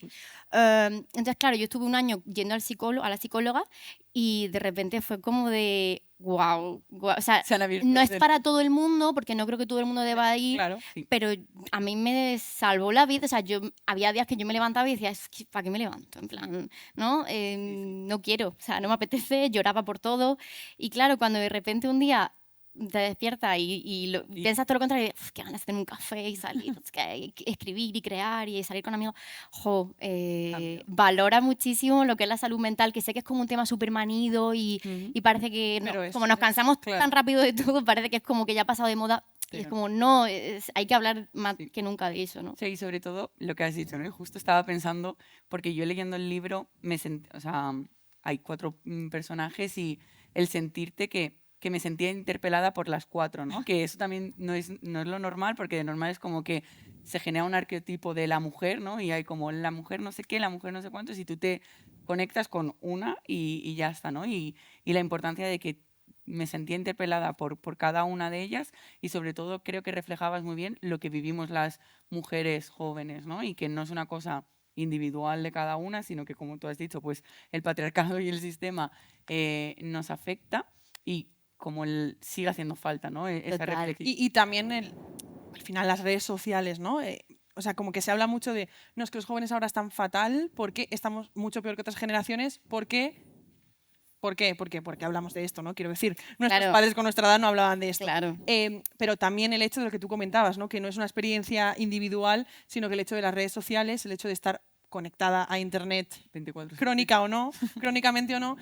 Entonces, claro, yo estuve un año yendo a la psicóloga y de repente fue como de, wow, o sea, Se han abierto no es desde- para todo el mundo, porque no creo que todo el mundo deba ir, Claro. Sí. pero a mí me salvó la vida. O sea, había días que yo me levantaba y decía, es que, ¿para qué me levanto? En plan, ¿no? No quiero, o sea, no me apetece, lloraba por todo. Y claro, cuando de repente un día te despiertas y piensas todo lo contrario, y, que ganas de hacer un café y salir, y escribir y crear y salir con amigos. Jo, valora muchísimo lo que es la salud mental, que sé que es como un tema súper manido y parece que, Pero es- como nos cansamos claro. tan rápido de todo, parece que es como que ya ha pasado de moda. Y es Pero como, no, hay que hablar más Sí. que nunca de eso, ¿no? Sí, y sobre todo lo que has dicho, ¿no? Y justo estaba pensando, porque yo leyendo el libro, o sea, hay 4 personajes y el sentirte que me sentía interpelada por las 4, ¿no? Que eso también no es lo normal, porque de normal es como que se genera un arquetipo de la mujer, ¿no? Y hay como la mujer no sé qué, la mujer no sé cuántos, y tú te conectas con una y ya está, ¿no? Y la importancia de que me sentía interpelada por cada una de ellas y sobre todo creo que reflejabas muy bien lo que vivimos las mujeres jóvenes, ¿no? Y que no es una cosa individual de cada una, sino que como tú has dicho, pues el patriarcado y el sistema nos afecta y como sigue haciendo falta, ¿no? Esa Total. reflexión. Y también al final las redes sociales, ¿no? O sea, como que se habla mucho de, no, es que los jóvenes ahora están fatal porque estamos mucho peor que otras generaciones, porque... ¿Por qué? Porque hablamos de esto, ¿no? Quiero decir, nuestros Claro. padres con nuestra edad no hablaban de esto. Claro. Pero también el hecho de lo que tú comentabas, ¿no? Que no es una experiencia individual, sino que el hecho de las redes sociales, el hecho de estar conectada a Internet, 24. crónica o no, crónicamente o no,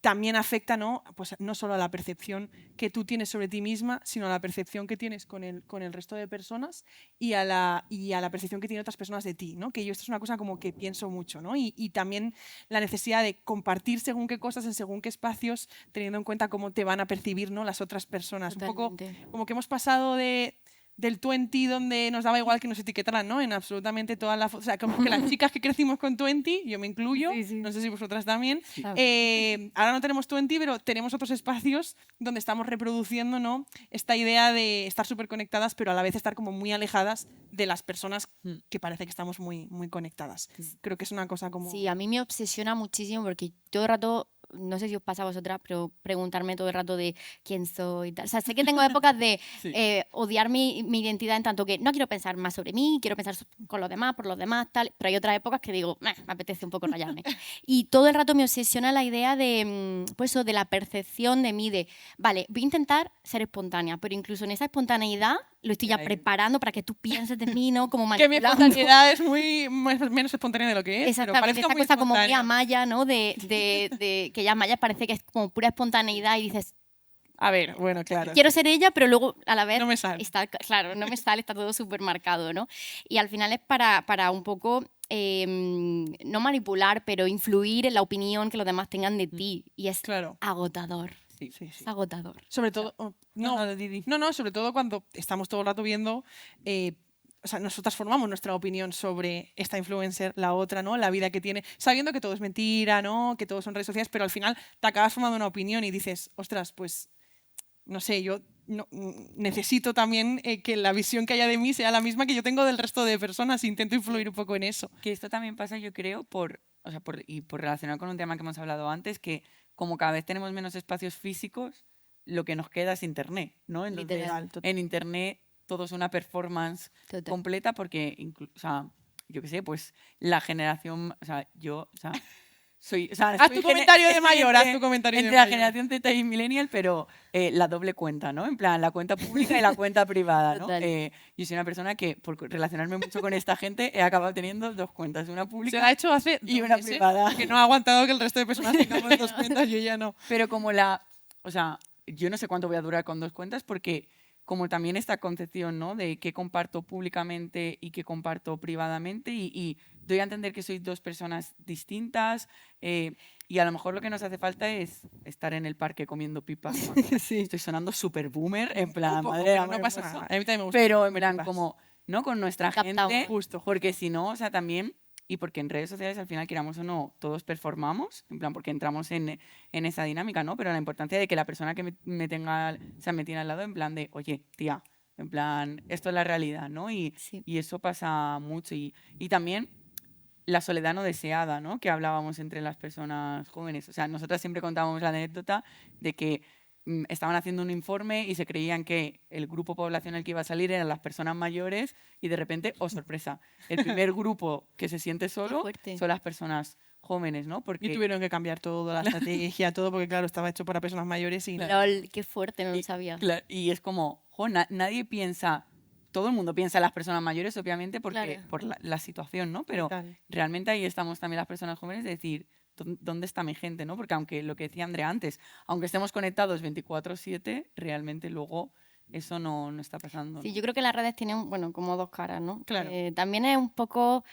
también afecta, ¿no? Pues no solo a la percepción que tú tienes sobre ti misma, sino a la percepción que tienes con el resto de personas y a la percepción que tienen otras personas de ti, ¿no? Que yo esto es una cosa como que pienso mucho, ¿no? Y también la necesidad de compartir según qué cosas en según qué espacios, teniendo en cuenta cómo te van a percibir, ¿no? Las otras personas. Un poco Totalmente. como que hemos pasado del 20 donde nos daba igual que nos etiquetaran, ¿no? En absolutamente todas las... O sea, como que las chicas que crecimos con 20, yo me incluyo, Sí, sí. no sé si vosotras también, Claro. ahora no tenemos 20, pero tenemos otros espacios donde estamos reproduciendo, ¿no? Esta idea de estar súper conectadas, pero a la vez estar como muy alejadas de las personas que parece que estamos muy, muy conectadas. Creo que es una cosa como... Sí, a mí me obsesiona muchísimo porque todo el rato, no sé si os pasa a vosotras, pero preguntarme todo el rato de quién soy y tal. O sea, sé que tengo épocas de Sí. odiar mi identidad en tanto que no quiero pensar más sobre mí, quiero pensar con los demás, por los demás, tal. Pero hay otras épocas que digo, me apetece un poco rayarme. Y todo el rato me obsesiona la idea de, pues eso, de la percepción de mí, de, vale, voy a intentar ser espontánea, pero incluso en esa espontaneidad lo estoy ya Ahí. preparando para que tú pienses de mí, ¿no? Como Que mi manipulando. espontaneidad es menos espontánea de lo que es, pero Exactamente, parezca esta muy cosa como muy espontánea. amaya, ¿no? De que ya amaya parece que es como pura espontaneidad y dices, A ver, bueno, claro. Quiero ser ella, pero luego a la vez No me sale. claro, no me sale, está todo súper marcado, ¿no? Y al final es para un poco, no manipular, pero influir en la opinión que los demás tengan de ti. Y es Claro. agotador. Sí. Sí, sí. Es agotador. Sobre todo, Didi. no, sobre todo cuando estamos todo el rato viendo, o sea, nosotras formamos nuestra opinión sobre esta influencer, la otra, ¿no? La vida que tiene, sabiendo que todo es mentira, ¿no? Que todo son redes sociales, pero al final te acabas formando una opinión y dices, ostras, pues, no sé, yo necesito también que la visión que haya de mí sea la misma que yo tengo del resto de personas. Intento influir un poco en eso. Que esto también pasa, yo creo, y por relacionar con un tema que hemos hablado antes, que como cada vez tenemos menos espacios físicos, lo que nos queda es Internet, ¿no? Entonces, Literal, en Internet todo es una performance Total. completa porque, o sea, yo qué sé, pues la generación, o sea, soy, o sea, Haz soy tu comentario de estoy mayor, haz entre- tu comentario de entre la mayor. generación Z y Millennial, pero la doble cuenta, ¿no? En plan, la cuenta pública y la cuenta privada, ¿no? Total. Yo soy una persona que, por relacionarme mucho con esta gente, he acabado teniendo dos cuentas, una Se pública la ha hecho hace y 2 una meses, privada. que no ha aguantado que el resto de personas tengamos 2 cuentas, yo ya no. Pero o sea, yo no sé cuánto voy a durar con dos cuentas porque como también esta concepción, ¿no? De qué comparto públicamente y qué comparto privadamente y doy a entender que sois dos personas distintas y a lo mejor lo que nos hace falta es estar en el parque comiendo pipas. Sí. Estoy sonando súper boomer, en plan, Un poco, madre, pero amor no pasa hermoso. nada. A mí también me gusta. Pero en plan, pipas. como, ¿no? Con nuestra Captamos. gente, Justo. porque si no, o sea, también, y porque en redes sociales al final, queramos o no, todos performamos, en plan, porque entramos en esa dinámica, ¿no? Pero la importancia de que la persona que me tenga, o sea, me tiene al lado, en plan de, oye, tía, en plan, esto es la realidad, ¿no? Y Sí. eso pasa mucho. Y también la soledad no deseada, ¿no? Que hablábamos entre las personas jóvenes. O sea, nosotras siempre contábamos la anécdota de que estaban haciendo un informe y se creían que el grupo poblacional que iba a salir eran las personas mayores y de repente, oh sorpresa, el primer grupo que se siente solo fuerte. son las personas jóvenes, ¿no? Y Porque tuvieron que cambiar todo, la estrategia, todo, porque claro, estaba hecho para personas mayores y Lol, qué fuerte, no lo sabía. y es como, jo, nadie piensa, todo el mundo piensa en las personas mayores, obviamente, porque Claro. por la situación, ¿no? Pero Total. realmente ahí estamos también las personas jóvenes de decir, ¿dónde está mi gente, no? Porque aunque lo que decía Andrea antes, aunque estemos conectados 24/7, realmente luego eso no está pasando. Sí, ¿no? yo creo que las redes tienen, bueno, como dos caras, ¿no? Claro. También es un poco,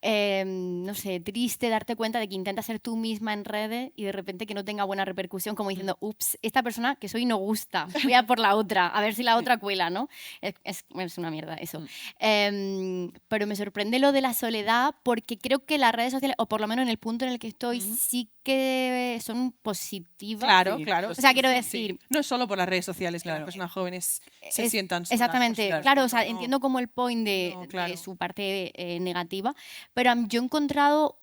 no sé, triste darte cuenta de que intentas ser tú misma en redes y de repente que no tenga buena repercusión, como diciendo, ups, esta persona que soy no gusta, voy a por la otra, a ver si la otra cuela, ¿no? Es una mierda eso. Pero me sorprende lo de la soledad porque creo que las redes sociales, o por lo menos en el punto en el que estoy, sí que son positivas. Claro, Sí, claro. O sea, quiero sí. decir, No es solo por las redes sociales que Claro. las personas jóvenes se Es- sientan solas. Exactamente, Ostras, claro, o sea, no. entiendo como el point de, No, claro. de su parte negativa, pero yo he encontrado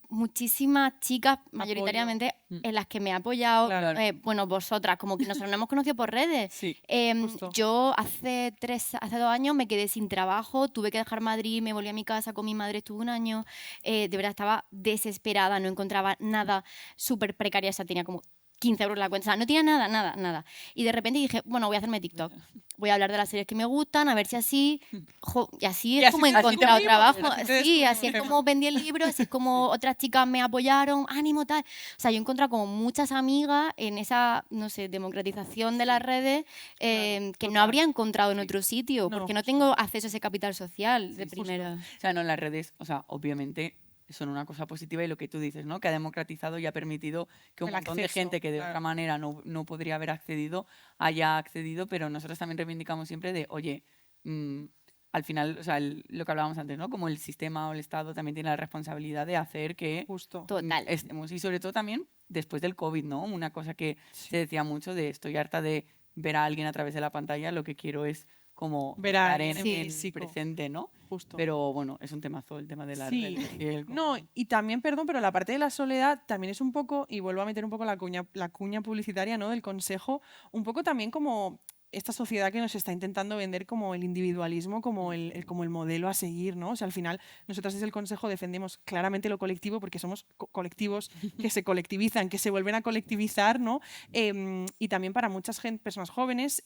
muchísimas chicas, mayoritariamente, en las que me he apoyado, Claro. bueno, vosotras, como que nosotros nos hemos conocido por redes. Sí. Justo. Yo hace 2 años me quedé sin trabajo, tuve que dejar Madrid, me volví a mi casa con mi madre, estuve un año, de verdad estaba desesperada, no encontraba nada, súper precaria, o sea, tenía como 15 euros en la cuenta, o sea, no tenía nada, nada, nada. Y de repente dije, bueno, voy a hacerme TikTok, voy a hablar de las series que me gustan, a ver si así, y así es así- como he así te encontrado motivas, trabajo, así te sí, des así es como- como vendí el libro, así es como otras chicas me apoyaron, ánimo, tal. O sea, yo he encontrado como muchas amigas en esa, no sé, democratización de las redes que no habría encontrado en otro sitio, No, porque no justo. tengo acceso a ese capital social de primera. O sea, no, las redes, o sea, obviamente son una cosa positiva y lo que tú dices, ¿no? Que ha democratizado y ha permitido que un El montón de acceso, gente que de claro. otra manera no podría haber accedido, haya accedido, pero nosotros también reivindicamos siempre de, oye, al final, o sea, lo que hablábamos antes, ¿no? Como el sistema o el Estado también tiene la responsabilidad de hacer que Justo. Total. estemos, y sobre todo también después del COVID, ¿no? Una cosa que se decía mucho de estoy harta de ver a alguien a través de la pantalla, lo que quiero es como Ver a estar alguien en en físico. presente, ¿no? Justo. Pero bueno, es un temazo el tema de la Sí. No, y también, perdón, pero la parte de la soledad también es un poco, y vuelvo a meter un poco la cuña publicitaria, ¿no? Del consejo, un poco también como esta sociedad que nos está intentando vender como el individualismo, como el modelo a seguir, ¿no? O sea, al final, nosotras desde el consejo defendemos claramente lo colectivo porque somos colectivos que se colectivizan, que se vuelven a colectivizar, ¿no? Y también para muchas personas jóvenes,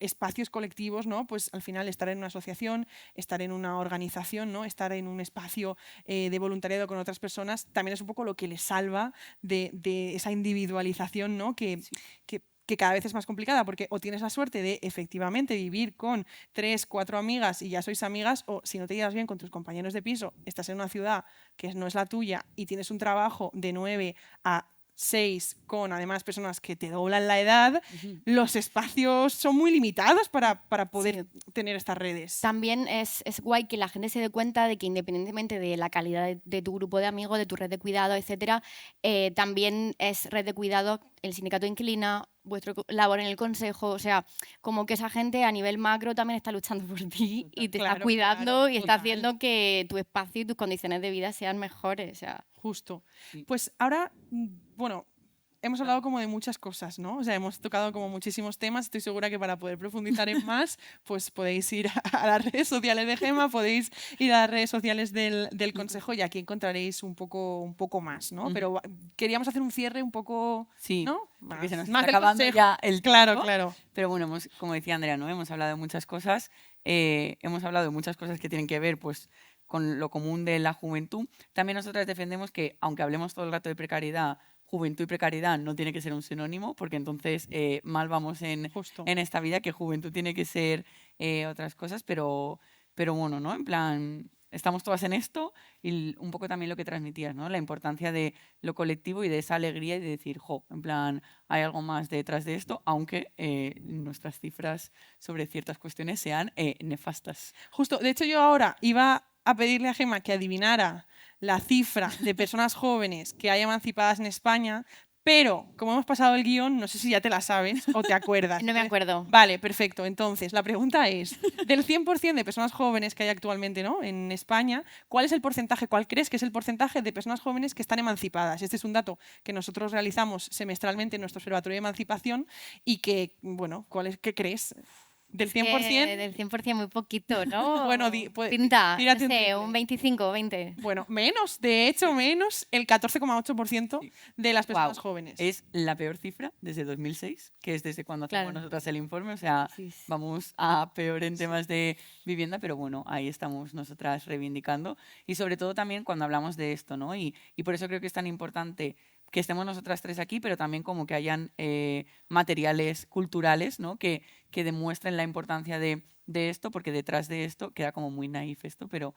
espacios colectivos, ¿no? Pues al final estar en una asociación, estar en una organización, ¿no? Estar en un espacio de voluntariado con otras personas, también es un poco lo que les salva de esa individualización, ¿no? Que que cada vez es más complicada porque o tienes la suerte de efectivamente vivir con 3, 4 amigas y ya sois amigas, o si no te llevas bien con tus compañeros de piso, estás en una ciudad que no es la tuya y tienes un trabajo de 9 a 6 con además personas que te doblan la edad, los espacios son muy limitados para poder tener estas redes. También es guay que la gente se dé cuenta de que independientemente de la calidad de tu grupo de amigos, de tu red de cuidado, etcétera, también es red de cuidado el sindicato de Inquilina, vuestra labor en el consejo, o sea, como que esa gente a nivel macro también está luchando por ti y te está cuidando y está haciendo que tu espacio y tus condiciones de vida sean mejores, o sea. Justo. Pues ahora, bueno, hemos hablado como de muchas cosas, ¿no? O sea, hemos tocado como muchísimos temas. Estoy segura que para poder profundizar en más, pues podéis ir a las redes sociales de Gemma, podéis ir a las redes sociales del Consejo y aquí encontraréis un poco más, ¿no? Pero queríamos hacer un cierre un poco, ¿no? Porque se nos más está acabando ya el tiempo. Claro. Pero bueno, como decía Andrea, ¿no? Hemos hablado de muchas cosas. Hemos hablado de muchas cosas que tienen que ver, pues, con lo común de la juventud. También nosotras defendemos que, aunque hablemos todo el rato de precariedad, juventud y precariedad no tiene que ser un sinónimo, porque entonces mal vamos en esta vida, que juventud tiene que ser otras cosas, pero bueno, ¿no? En plan, estamos todas en esto y un poco también lo que transmitías, ¿no? La importancia de lo colectivo y de esa alegría y de decir, en plan, hay algo más detrás de esto, aunque nuestras cifras sobre ciertas cuestiones sean nefastas. Justo, de hecho yo ahora iba a pedirle a Gemma que adivinara la cifra de personas jóvenes que hay emancipadas en España, pero como hemos pasado el guión, no sé si ya te la sabes o te acuerdas. No me acuerdo. Vale, perfecto. Entonces, la pregunta es, del 100% de personas jóvenes que hay actualmente, ¿no?, en España, ¿cuál es el porcentaje, cuál crees que es el porcentaje de personas jóvenes que están emancipadas? Este es un dato que nosotros realizamos semestralmente en nuestro Observatorio de Emancipación y que, bueno, ¿qué crees? ¿Del 100%? Del 100% muy poquito, ¿no? Bueno, pinta, no tírate sé, un 25, 20. Bueno, menos, de hecho, menos el 14,8% de las personas jóvenes. Es la peor cifra desde 2006, que es desde cuando hacemos nosotras el informe. O sea, vamos a peor en temas de vivienda, pero bueno, ahí estamos nosotras reivindicando. Y sobre todo también cuando hablamos de esto, ¿no? Y por eso creo que es tan importante que estemos nosotras tres aquí, pero también como que hayan materiales culturales, ¿no?, que demuestren la importancia de esto, porque detrás de esto queda como muy naif esto, pero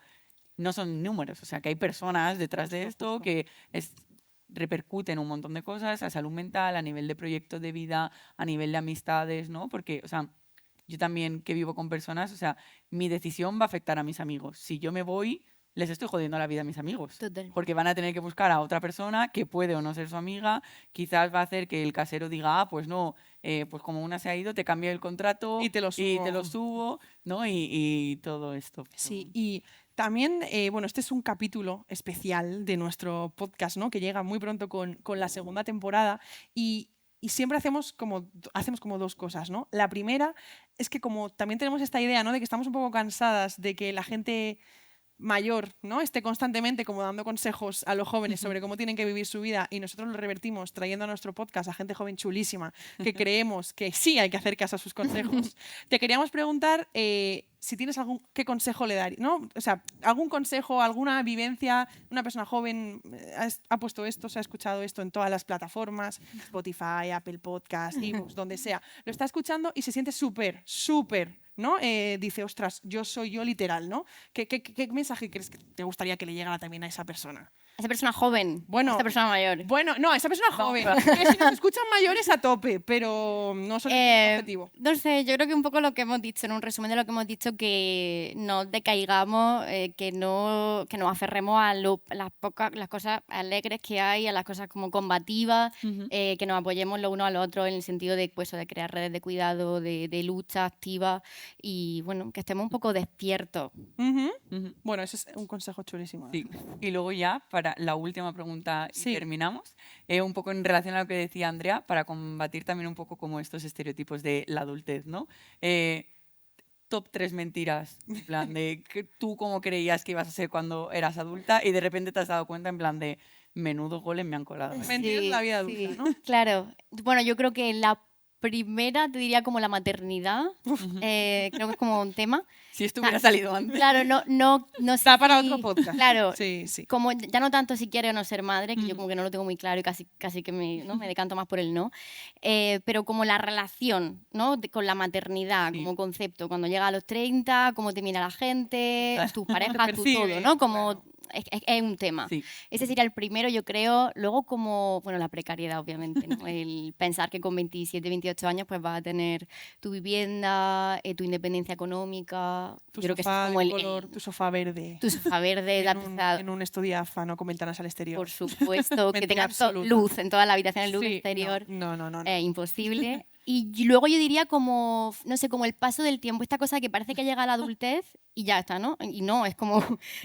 no son números, o sea, que hay personas detrás de esto que repercuten un montón de cosas a salud mental, a nivel de proyectos de vida, a nivel de amistades, ¿no? Porque, o sea, yo también que vivo con personas, o sea, mi decisión va a afectar a mis amigos. Si yo me voy, les estoy jodiendo la vida a mis amigos. Total. Porque van a tener que buscar a otra persona que puede o no ser su amiga. Quizás va a hacer que el casero diga, pues no, pues como una se ha ido, te cambio el contrato y te lo subo, ¿no? Y todo esto. Sí, y también, bueno, este es un capítulo especial de nuestro podcast, ¿no?, que llega muy pronto con la segunda temporada y siempre hacemos como dos cosas, ¿no? La primera es que como también tenemos esta idea, ¿no?, de que estamos un poco cansadas de que la gente mayor, ¿no?, esté constantemente como dando consejos a los jóvenes sobre cómo tienen que vivir su vida y nosotros lo revertimos trayendo a nuestro podcast a gente joven chulísima que creemos que sí hay que hacer caso a sus consejos. Te queríamos preguntar si tienes qué consejo le darías, ¿no? O sea, algún consejo, alguna vivencia, una persona joven ha puesto esto, se ha escuchado esto en todas las plataformas, Spotify, Apple Podcast, iVoox, donde sea, lo está escuchando y se siente súper, ¿no? Dice, ostras, yo soy yo literal, ¿no? ¿Qué mensaje crees que te gustaría que le llegara también a esa persona? A esa persona joven, bueno, a esa persona mayor. Bueno, no, a esa persona joven. Que si nos escuchan mayores a tope, pero no son el objetivo. No sé, yo creo que un poco lo que hemos dicho, en un resumen de lo que hemos dicho, que no decaigamos, que no nos aferremos a las cosas alegres que hay, a las cosas como combativas, que nos apoyemos lo uno al otro en el sentido de, pues, de crear redes de cuidado, de lucha activa y, bueno, que estemos un poco despiertos. Bueno, ese es un consejo chulísimo. Sí. Y luego ya, para la última pregunta y terminamos, un poco en relación a lo que decía Andrea, para combatir también un poco como estos estereotipos de la adultez, ¿no? Top 3 mentiras, en plan de que tú cómo creías que ibas a ser cuando eras adulta y de repente te has dado cuenta en plan de menudo goles me han colado. Mentiras de la vida adulta, ¿no? Claro. Bueno, yo creo que la primera te diría como la maternidad. Creo que es como un tema. Si esto hubiera salido antes. Claro, no sé. Está para si- otro podcast. Claro, Sí, sí. como ya no tanto si quiere o no ser madre, que yo como que no lo tengo muy claro y casi que ¿no? me decanto más por el no, pero como la relación, ¿no? Con la maternidad Sí. como concepto, cuando llega a los 30, cómo te mira la gente, Claro. tus parejas, tu percibe, todo, ¿no? Como claro. es un tema. Sí. Ese sería el primero, yo creo. Luego como, bueno, la precariedad, obviamente, ¿no? El pensar que con 27, 28 años pues vas a tener tu vivienda, tu independencia económica. Tu Yo creo que ese es sofá como de color, tu sofá verde. tu sofá verde, la pizza, En un estudio AFA, no con ventanas al exterior. por supuesto, que Mentira tenga absoluta. luz en toda la habitación, luz Sí, exterior. no. Imposible. Y luego yo diría como, no sé, como el paso del tiempo, esta cosa que parece que llega a la adultez y ya está, ¿no? Y no, es como,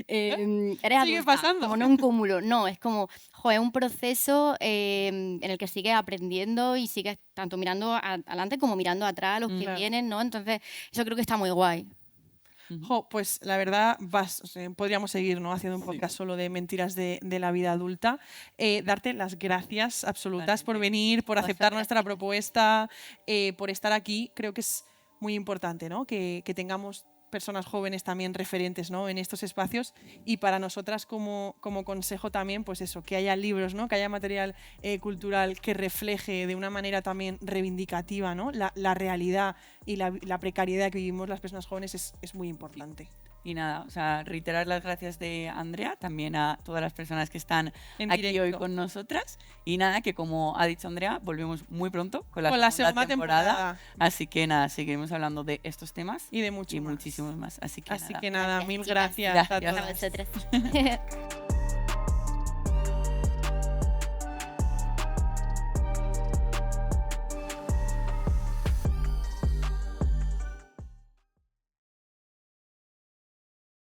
eres Sigue adulta, pasando. como no un cúmulo, no, es como, joder, un proceso en el que sigues aprendiendo y sigues tanto mirando adelante como mirando atrás a los que Claro. vienen, ¿no? Entonces, eso creo que está muy guay. Jo, pues la verdad, podríamos seguir, ¿no? Haciendo un podcast solo de mentiras de la vida adulta. Darte las gracias absolutas por venir, por aceptar nuestra propuesta, por estar aquí. Creo que es muy importante, ¿no? Que tengamos personas jóvenes también referentes, ¿no? En estos espacios, y para nosotras como consejo también, pues eso, que haya libros, ¿no? Que haya material cultural que refleje de una manera también reivindicativa, ¿no? La realidad y la precariedad que vivimos las personas jóvenes es muy importante. Y nada, o sea, reiterar las gracias de Andrea, también a todas las personas que están En aquí directo. hoy con nosotras. Y nada, que como ha dicho Andrea, volvemos muy pronto con la, Con la segunda segunda temporada. Así que nada, seguiremos hablando de estos temas Y de mucho y más. muchísimos más. Así que Así nada. que nada, Gracias, mil chicas. gracias a Gracias. A todas. vosotras.